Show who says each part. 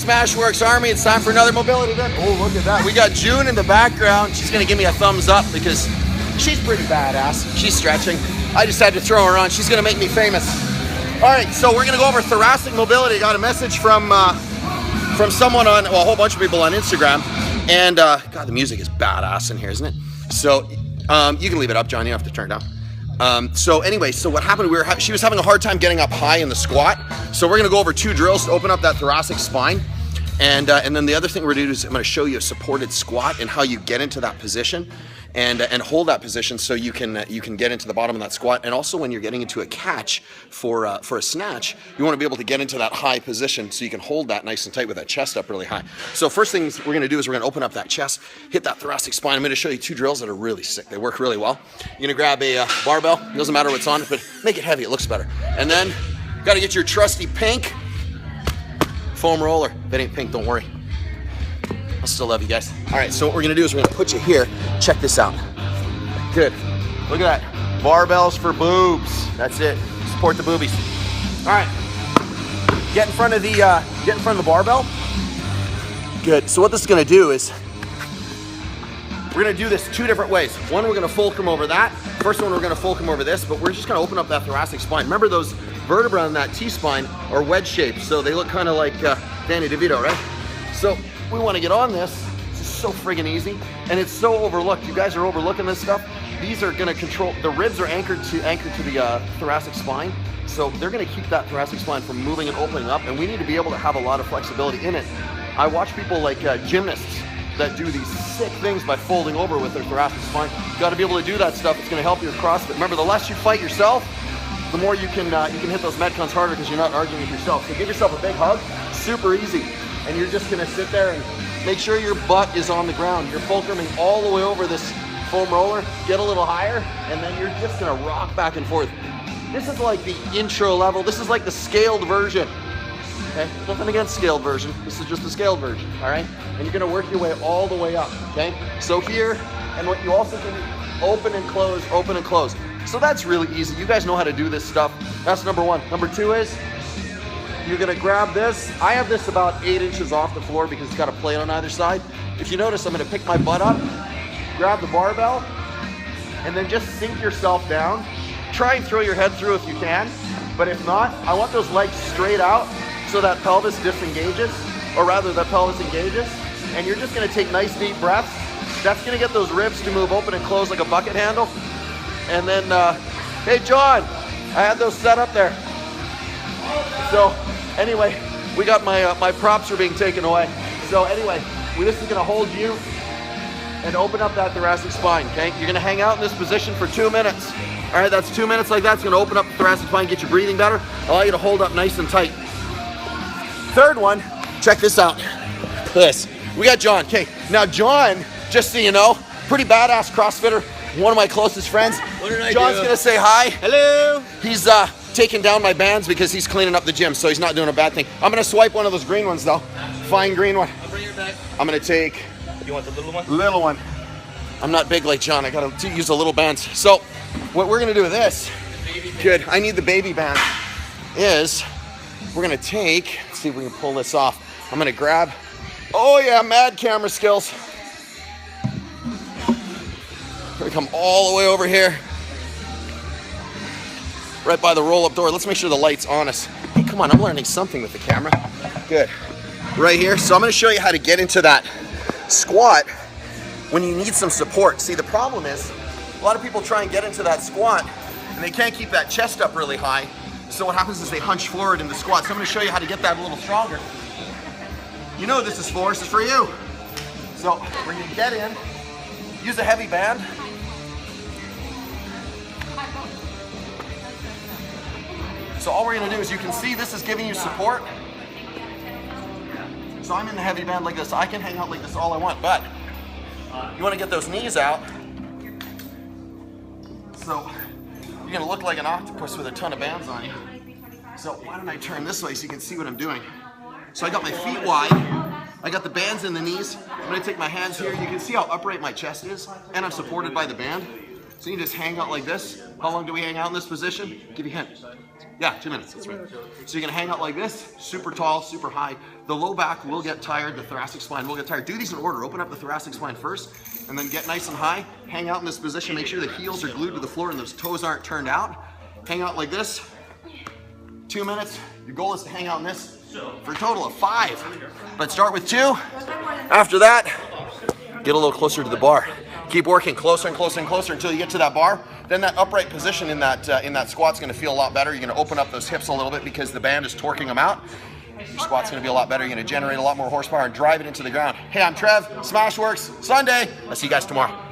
Speaker 1: SmashweRx Army, it's time for another mobility day. Oh, look at that. We got June in the background. She's gonna give me a thumbs up because she's pretty badass. She's stretching. I just had to throw her on. She's gonna make me famous. All right, so we're gonna go over thoracic mobility. I got a message from someone on, well, a whole bunch of people on Instagram. And God, the music is badass in here, isn't it? So you can leave it up, John, you don't have to turn it down. So anyway, so what happened, she was having a hard time getting up high in the squat. So we're gonna go over 2 drills to open up that thoracic spine. And then the other thing we're gonna do is I'm gonna show you a supported squat and how you get into that position and hold that position so you can get into the bottom of that squat. And also when you're getting into a catch for a snatch, you wanna be able to get into that high position so you can hold that nice and tight with that chest up really high. So first things we're gonna do is we're gonna open up that chest, hit that thoracic spine. I'm gonna show you 2 drills that are really sick. They work really well. You're gonna grab a barbell, it doesn't matter what's on it, but make it heavy, it looks better. And then you gotta get your trusty pink foam roller. If it ain't pink, don't worry. I still love you guys. All right, so what we're gonna do is we're gonna put you here. Check this out. Good. Look at that. Barbells for boobs. That's it. Support the boobies. All right. Get in front of the barbell. Good. So what this is gonna do is we're gonna do this 2 different ways. One, we're gonna fulcrum over that. First one, we're gonna fulcrum over this, but we're just gonna open up that thoracic spine. Remember those vertebrae in that T-spine are wedge shaped, so they look kind of like Danny DeVito, right? So we want to get on this. This is so friggin' easy, and it's so overlooked. You guys are overlooking this stuff. These are gonna control, the ribs are anchored to the thoracic spine, so they're gonna keep that thoracic spine from moving and opening up, and we need to be able to have a lot of flexibility in it. I watch people like gymnasts that do these sick things by folding over with their thoracic spine. You gotta be able to do that stuff. It's gonna help your CrossFit. Remember, the less you fight yourself, the more you can hit those metcons harder because you're not arguing with yourself. So give yourself a big hug, super easy. And you're just gonna sit there and make sure your butt is on the ground. You're fulcruming all the way over this foam roller, get a little higher, and then you're just gonna rock back and forth. This is like the intro level. This is like the scaled version. Okay, nothing against scaled version. This is just the scaled version, all right? And you're gonna work your way all the way up, okay? So here, and what you also can do, open and close, open and close. So that's really easy. You guys know how to do this stuff. That's number 1. Number 2 is you're gonna grab this. I have this about 8 inches off the floor because it's got a plate on either side. If you notice, I'm gonna pick my butt up, grab the barbell, and then just sink yourself down. Try and throw your head through if you can, but if not, I want those legs straight out so that pelvis disengages, or rather that pelvis engages, and you're just gonna take nice deep breaths. That's gonna get those ribs to move open and close like a bucket handle. And then, hey John, I had those set up there. So anyway, we got my props are being taken away. So anyway, this is gonna hold you and open up that thoracic spine, okay? You're gonna hang out in this position for 2 minutes. All right, that's 2 minutes like that. It's gonna open up the thoracic spine, get your breathing better, allow you to hold up nice and tight. Third one, check this out. This, we got John, okay. Now John, just so you know, pretty badass CrossFitter, one of my closest friends.
Speaker 2: What did I do?
Speaker 1: John's gonna say hi.
Speaker 2: Hello.
Speaker 1: He's taking down my bands because he's cleaning up the gym, so he's not doing a bad thing. I'm gonna swipe one of those green ones though. Fine green one.
Speaker 2: I'll bring it back.
Speaker 1: I'm gonna take.
Speaker 2: You want the little one?
Speaker 1: Little one. I'm not big like John. I gotta use the little bands. So what we're gonna do with this, good, I need the baby band, is we're gonna take, let's see if we can pull this off. I'm gonna grab, oh yeah, mad camera skills. We're gonna come all the way over here, right by the roll-up door. Let's make sure the light's on us. Hey, come on, I'm learning something with the camera. Good. Right here. So I'm gonna show you how to get into that squat when you need some support. See, the problem is a lot of people try and get into that squat and they can't keep that chest up really high. So what happens is they hunch forward in the squat. So I'm gonna show you how to get that a little stronger. You know this is for, this is for you. So we're gonna get in, use a heavy band. So all we're gonna do is, you can see this is giving you support. So I'm in the heavy band like this. I can hang out like this all I want, but you wanna get those knees out. So you're gonna look like an octopus with a ton of bands on you. So why don't I turn this way so you can see what I'm doing. So I got my feet wide. I got the bands in the knees. I'm gonna take my hands here. You can see how upright my chest is, and I'm supported by the band. So you just hang out like this. How long do we hang out in this position? Give you a hint. Yeah, 2 minutes, that's right. So you're gonna hang out like this, super tall, super high. The low back will get tired, the thoracic spine will get tired. Do these in order. Open up the thoracic spine first, and then get nice and high. Hang out in this position, make sure the heels are glued to the floor and those toes aren't turned out. Hang out like this, 2 minutes. Your goal is to hang out in this for a total of 5. But start with 2. After that, get a little closer to the bar. Keep working closer and closer and closer until you get to that bar. Then that upright position in that squat's gonna feel a lot better. You're gonna open up those hips a little bit because the band is torquing them out. Your squat's gonna be a lot better. You're gonna generate a lot more horsepower and drive it into the ground. Hey, I'm Trev, SmashweRx, Sunday. I'll see you guys tomorrow.